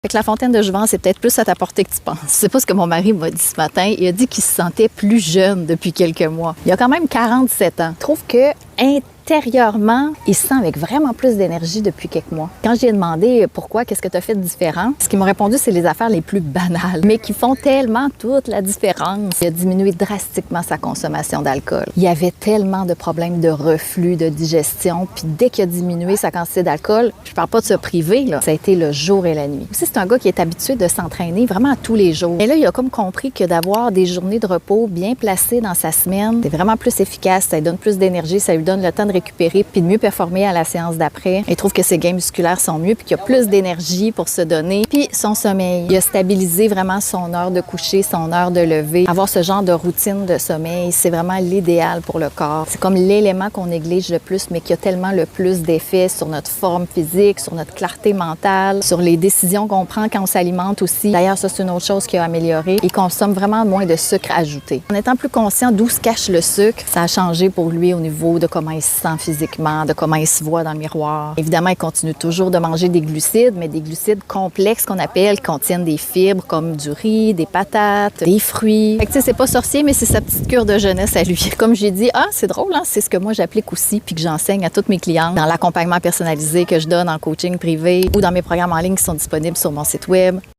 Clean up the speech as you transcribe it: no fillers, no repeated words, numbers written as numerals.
Fait que la fontaine de jouvence, c'est peut-être plus à ta portée que tu penses. C'est pas ce que mon mari m'a dit ce matin. Il a dit qu'il se sentait plus jeune depuis quelques mois. Il a quand même 47 ans. Je trouve que intérieurement, il se sent avec vraiment plus d'énergie depuis quelques mois. Quand j'ai demandé pourquoi, qu'est-ce que tu as fait de différent, ce qu'ils m'ont répondu, c'est les affaires les plus banales, mais qui font tellement toute la différence. Il a diminué drastiquement sa consommation d'alcool. Il y avait tellement de problèmes de reflux, de digestion, puis dès qu'il a diminué sa quantité d'alcool, je parle pas de se priver, là, ça a été le jour et la nuit. Aussi, c'est un gars qui est habitué de s'entraîner vraiment à tous les jours. Et là, il a comme compris que d'avoir des journées de repos bien placées dans sa semaine, c'est vraiment plus efficace, ça lui donne plus d'énergie, ça lui donne le temps de récupérer puis de mieux performer à la séance d'après. Il trouve que ses gains musculaires sont mieux puis qu'il a plus d'énergie pour se donner. Puis son sommeil, il a stabilisé vraiment son heure de coucher, son heure de lever. Avoir ce genre de routine de sommeil, c'est vraiment l'idéal pour le corps. C'est comme l'élément qu'on néglige le plus, mais qui a tellement le plus d'effet sur notre forme physique, sur notre clarté mentale, sur les décisions qu'on prend quand on s'alimente aussi. D'ailleurs, ça, c'est une autre chose qui a amélioré. Il consomme vraiment moins de sucre ajouté. En étant plus conscient d'où se cache le sucre, ça a changé pour lui au niveau de comment il se sent physiquement, de comment il se voit dans le miroir. Évidemment, il continue toujours de manger des glucides, mais des glucides complexes qu'on appelle, qui contiennent des fibres comme du riz, des patates, des fruits. Fait que tu sais, c'est pas sorcier, mais c'est sa petite cure de jeunesse à lui. Comme j'ai dit, c'est drôle, hein? C'est ce que moi j'applique aussi puis que j'enseigne à toutes mes clientes dans l'accompagnement personnalisé que je donne en coaching privé ou dans mes programmes en ligne qui sont disponibles sur mon site web.